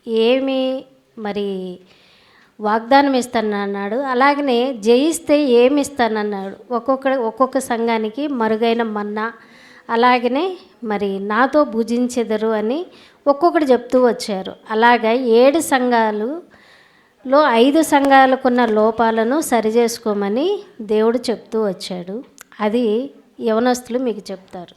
ఏమి మరి వాగ్దానం ఇస్తానన్నాడు, అలాగనే జయిస్తే ఏమి ఇస్తానన్నాడు. ఒక్కొక్క సంఘానికి మరుగైన మన్నా, అలాగనే మరి నాతో భుజించెదరు అని ఒక్కొక్కటి చెప్తూ వచ్చారు. అలాగా 7 సంఘాలులో 5 సంఘాలకున్న లోపాలను సరిచేసుకోమని దేవుడు చెప్తూ వచ్చాడు. అది యవనస్తులు మీకు చెప్తారు.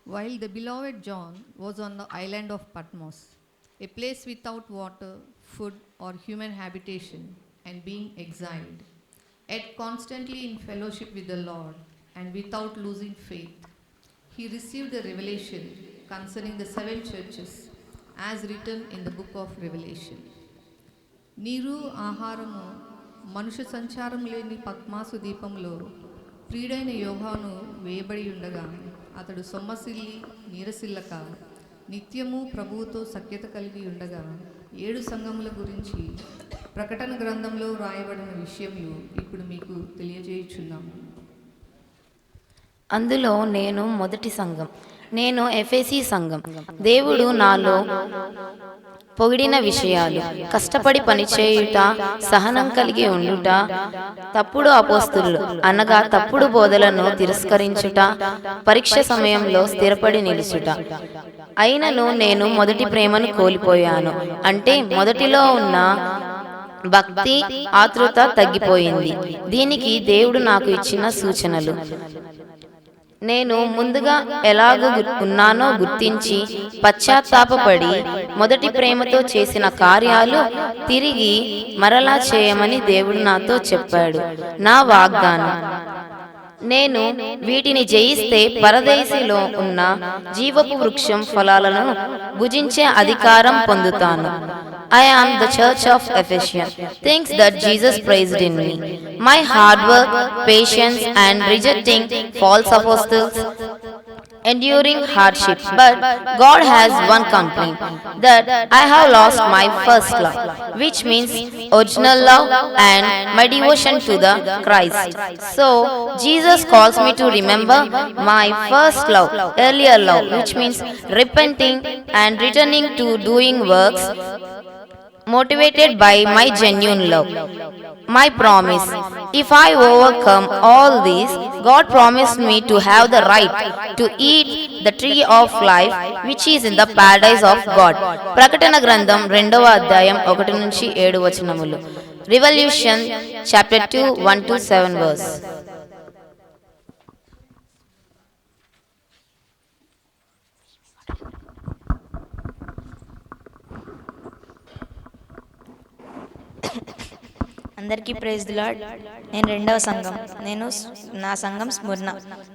While the beloved John was on the island of Patmos, a place without water, food, or human habitation, and being exiled, yet constantly in fellowship with the Lord and without losing faith, he received a revelation concerning the 7 churches as written in the book of Revelation. నీరు ఆహారము మనుష్య సంచారం లేని పద్మాసు దీపంలో ప్రియుడైన యోహాను వేయబడి ఉండగా అతడు సొమ్మసిల్లి నీరసిల్లక నిత్యము ప్రభువుతో సఖ్యత కలిగి ఉండగా 7 సంఘముల గురించి ప్రకటన గ్రంథంలో రాయబడిన విషయము ఇప్పుడు మీకు తెలియజేయుచున్నాము. అందులో నేను మొదటి సంఘం, నేను ఎఫెసీ సంఘం. దేవుడు నాలో పొగిడిన విషయాలు: కష్టపడి పనిచేయుట, సహనం కలిగి ఉండుట, తప్పుడు అపోస్తులు అనగా తప్పుడు బోధలను తిరస్కరించుట, పరీక్ష సమయంలో స్థిరపడి నిలుచుట. అయినను నేను మొదటి ప్రేమను కోల్పోయాను. అంటే మొదటిలో ఉన్న భక్తి, ఆతృత తగ్గిపోయింది. దీనికి దేవుడు నాకు ఇచ్చిన సూచనలు: నేను ముందుగా ఎలాగూ ఉన్నానో గుర్తించి పశ్చాత్తాపపడి మొదటి ప్రేమతో చేసిన కార్యాలు తిరిగి మరలా చేయమని దేవుడు నాతో చెప్పాడు. నా వాగ్దానం: నేను వీటిని జయిస్తే పరదేశిలో ఉన్న జీవపు వృక్షం ఫలాలను భుజించే అధికారం పొందుతాను. I am the church of Ephesus, things that Jesus praised in me. My hard work, patience, and rejecting false apostles, enduring hardship. But God has one complaint, that I have lost my first love, which means original love and my devotion to the Christ. So Jesus calls me to remember my first love, earlier love, which means repenting and returning to doing works motivated by my genuine love. My promise: if I overcome all these, God promised me to have the right to eat the tree of life which is in the paradise of God. ప్రకటన గ్రంథం 2వ అధ్యాయం 1 నుంచి 7 వచనములు. Revelation chapter 2 1 to 7 verse. అందరికీ praise the lord. నేను 2వ సంఘం, నా సంఘం స్మరణ.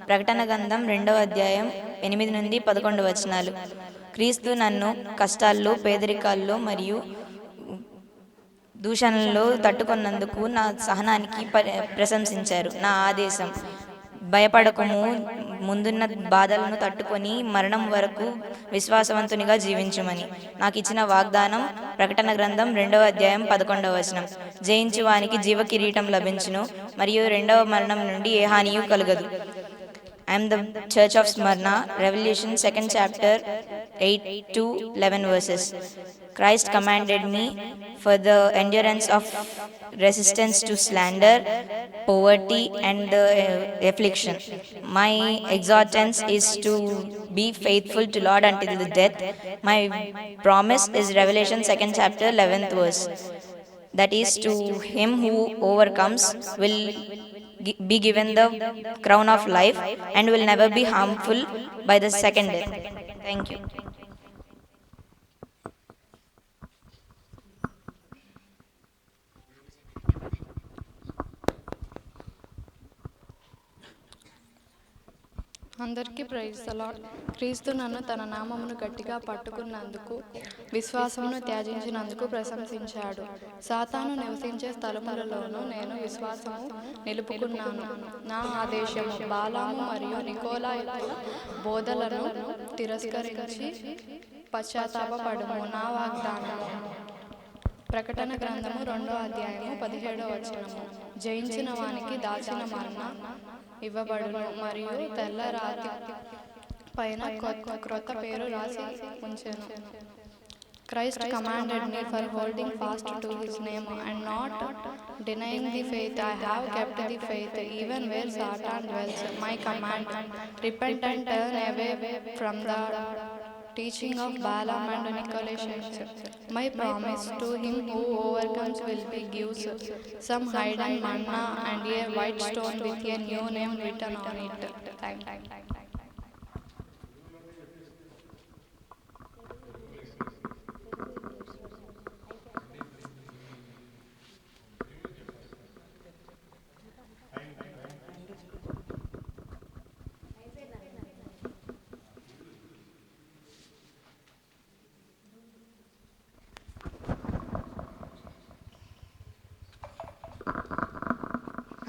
ప్రకటన గ్రంథం 2వ అధ్యాయం 8 నుండి 11 వచనాలు. క్రీస్తు నన్ను కష్టాల్లో, పేదరికాల్లో మరియు దూషణల్లో తట్టుకున్నందుకు నా సహనానికి ప్రశంసించారు. నా ఆదేశం: భయపడకము, ముందున్న బాధలను తట్టుకొని మరణం వరకు విశ్వాసవంతునిగా జీవించమని. నాకు ఇచ్చిన వాగ్దానం ప్రకటన గ్రంథం 2వ అధ్యాయం 11వ వచనం. జయించు వానికి జీవ కిరీటం లభించును, మరియు 2వ మరణం నుండి ఏ హానియు కలగదు. I am the Church of Smyrna. Revelation 2nd chapter 8 to 11 verses. Christ commanded me for the endurance of resistance to slander, poverty, and the affliction. My exhortance is to be faithful to Lord until the death. My promise is Revelation 2nd chapter 11th verse. That is, to him who overcomes will be given the crown of life and will never be harmful by the second death. Thank you. అందరికీ praise the lord. క్రీస్తు నన్ను తన నామమును గట్టిగా పట్టుకున్నందుకు, విశ్వాసమును త్యజించినందుకు ప్రశంసించాడు. సాతాను నివసించే స్థలములలోనూ నేను విశ్వాసము నిలుపుకున్నాను. నా ఆదేశము: బాలాము మరియు నికోలాయుల బోధలను తిరస్కరించి పశ్చాత్తాపపడుము. నా వాగ్దానము ప్రకటన గ్రంథము 2వ అధ్యాయము 17వ వచనము. జయించిన వానికి దాచిన మన్నా ఇవ్వబడును, మరియు తెల్ల రాతి పైన క్రొత్త పేరు రాసి ఉంచెను. Christ commanded me for holding fast to his name and not denying the faith. I have kept the faith even where Satan dwells. My command, repent and turn away from the teaching of Balaam and Nicolaitans. My promise, to him who overcomes will be gives some hidden manna and a white stone with a new name written on it. Thank you.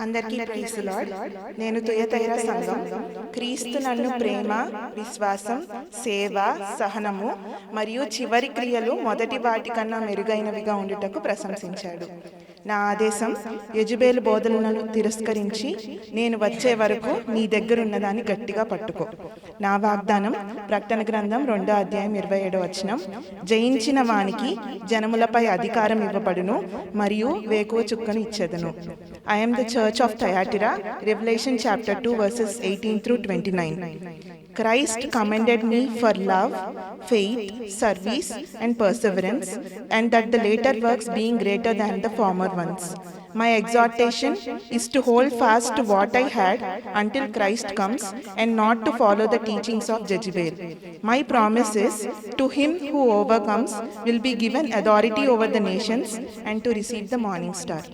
అందరికీ praise the lord. నేను Thyatira సంఘం. క్రీస్తు నన్ను ప్రేమ, విశ్వాసం, సేవ, సహనము మరియు చివరి క్రియలు మొదటి వాటి కన్నా మెరుగైనవిగా ఉండుటకు ప్రశంసించాడు. నా ఆదేశం, యెజబెలు బోధనలను తిరస్కరించి నేను వచ్చే వరకు నీ దగ్గరున్నదాన్ని గట్టిగా పట్టుకో. నా వాగ్దానం, ప్రకటన గ్రంథం 2:27 జయించిన వానికి జనములపై అధికారం ఇవ్వబడును మరియు వేకువ చుక్కను ఇచ్చెదను. I am the Church of Thyatira, Revelation chapter 2 verses 18-29. Christ commended me for love, faith, service and perseverance, and that the later works being greater than the former ones. My exhortation is to hold fast to what I had until Christ comes and not to follow the teachings of Jezebel. My promise is, to him who overcomes will be given authority over the nations and to receive the morning star.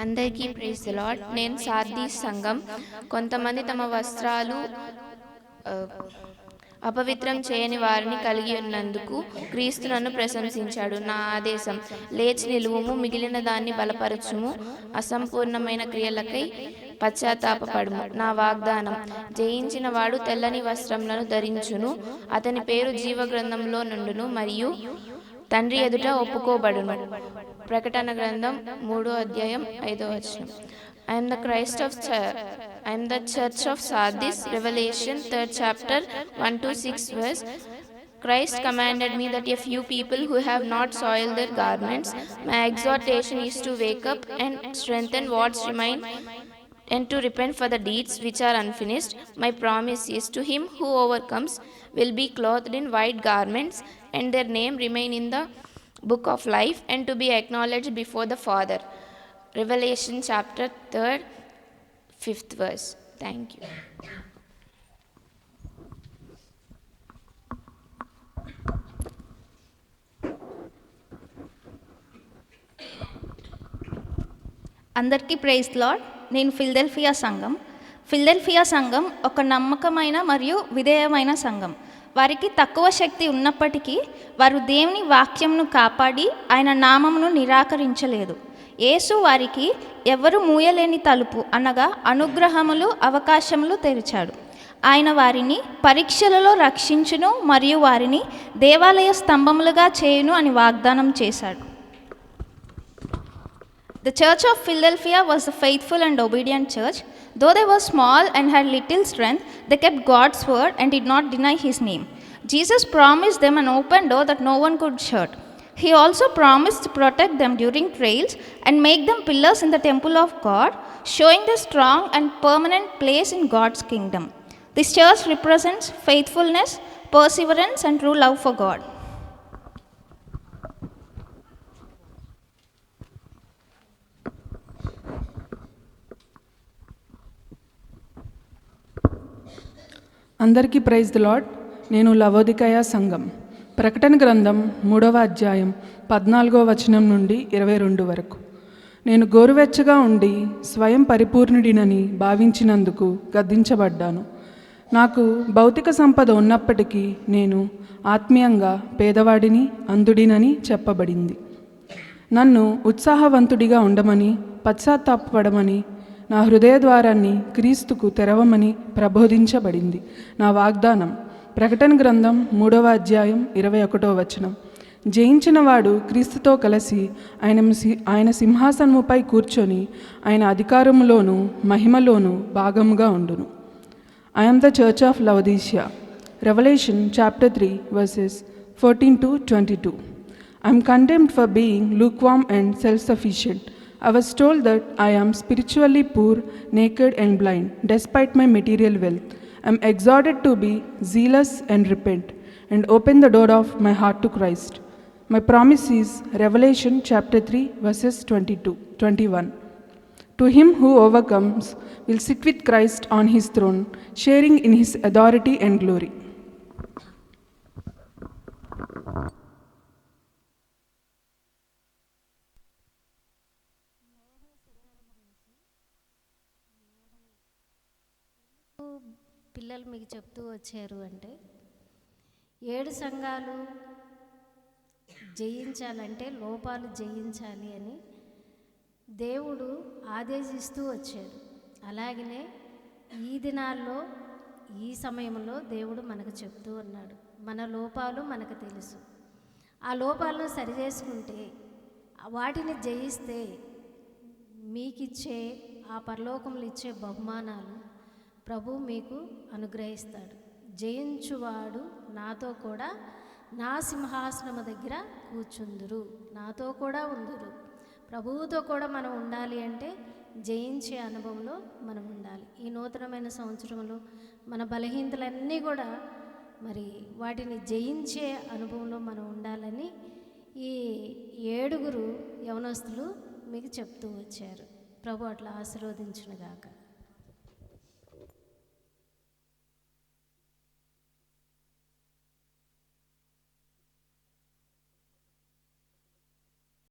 అందరికీ praise the lord. నేను Sardis సంఘం. కొంతమంది తమ వస్త్రాలు అపవిత్రం చేయని వారిని కలిగి ఉన్నందుకు క్రీస్తు నన్ను ప్రశంసించాడు. నా ఆదేశం, లేచి నిలువుము, మిగిలిన దాన్ని బలపరచుము, అసంపూర్ణమైన క్రియలకై పశ్చాత్తాపపడుము. నా వాగ్దానం, జయించిన వాడు తెల్లని వస్త్రములను ధరించును, అతని పేరు జీవగ్రంథంలో నుండును మరియు తండ్రి ఎదుట ఒప్పుకోబడును. ప్రకటన గ్రంథం 3:5. I am the Church of Sardis, Revelation 3rd chapter 1-6 verse. Christ commanded me that a few people who have not soiled their garments, my exhortation is to wake up and strengthen what's remain and to repent for the deeds which are unfinished. My promise is, to him who overcomes will be clothed in white garments and their name remain in the book of life and to be acknowledged before the Father. Revelation chapter 3rd 5th verse. Thank you. అందరికీ praise lord. నేను ఫిలదెల్ఫియా సంఘం ఒక నమ్మకమైన మరియు విధేయమైన సంఘం. వారికి తక్కువ శక్తి ఉన్నప్పటికీ వారు దేవుని వాక్యంను కాపాడి ఆయన నామమును నిరాకరించలేదు. యేసు వారికి ఎవరు మూయలేని తలుపు అనగా అనుగ్రహములు, అవకాశములు తెరిచాడు. ఆయన వారిని పరీక్షలలో రక్షించును మరియు వారిని దేవాలయ స్తంభములుగా చేయును అని వాగ్దానం చేశాడు. The Church of Philadelphia was a faithful and obedient church. Though they were small and had little strength, they kept God's word and did not deny his name. Jesus promised them an open door that no one could shut. He also promised to protect them during trials and make them pillars in the temple of God, showing their strong and permanent place in God's kingdom. This church represents faithfulness, perseverance, and true love for God. అందరికీ praise the lord. నేను లవోదికయ సంఘం. ప్రకటన గ్రంథం 3:14 నుండి 22 వరకు. నేను గోరువెచ్చగా ఉండి స్వయం పరిపూర్ణుడినని భావించినందుకు గద్దించబడ్డాను. నాకు భౌతిక సంపద ఉన్నప్పటికీ నేను ఆత్మీయంగా పేదవాడిని, అంధుడినని చెప్పబడింది. నన్ను ఉత్సాహవంతుడిగా ఉండమని, పశ్చాత్తాపపడమని, నా హృదయ ద్వారాన్ని క్రీస్తుకు తెరవమని ప్రబోధించబడింది. నా వాగ్దానం, ప్రకటన గ్రంథం 3వ అధ్యాయం 21వ వచనం. జయించిన వాడు క్రీస్తుతో కలిసి ఆయన సింహాసనముపై కూర్చొని ఆయన అధికారములోను మహిమలోను భాగముగా ఉండును. I am the Church of Laodicea. Revelation chapter 3 verses 14 to 22. I am condemned for being lukewarm and self-sufficient. I was told that I am spiritually poor, naked and blind, despite my material wealth. I am exhorted to be zealous and repent, and open the door of my heart to Christ. My promise is Revelation chapter 3 verses 21. To him who overcomes will sit with Christ on his throne, sharing in his authority and glory. పిల్లలు మీకు చెప్తూ వచ్చారు అంటే 7 సంఘాలు జయించాలంటే లోపాలు జయించాలి అని దేవుడు ఆదేశిస్తూ వచ్చాడు. అలాగనే ఈ దినాల్లో ఈ సమయంలో దేవుడు మనకు చెప్తూ ఉన్నాడు. మన లోపాలు మనకు తెలుసు. ఆ లోపాలను సరిచేసుకుంటే వాటిని జయిస్తే మీకిచ్చే ఆ పరలోకములు ఇచ్చే బహుమానాలు ప్రభు మీకు అనుగ్రహిస్తాడు. జయించువాడు నాతో కూడా నా సింహాసనము దగ్గర కూర్చుందురు, నాతో కూడా ఉందురు. ప్రభువుతో కూడా మనం ఉండాలి అంటే జయించే అనుభవంలో మనం ఉండాలి. ఈ నూతనమైన సంవత్సరంలో మన బలహీనతలన్నీ కూడా మరి వాటిని జయించే అనుభవంలో మనం ఉండాలని ఈ 7 యవనస్తులు మీకు చెప్తూ వచ్చారు. ప్రభు అట్లా ఆశీర్వదించునుగాక.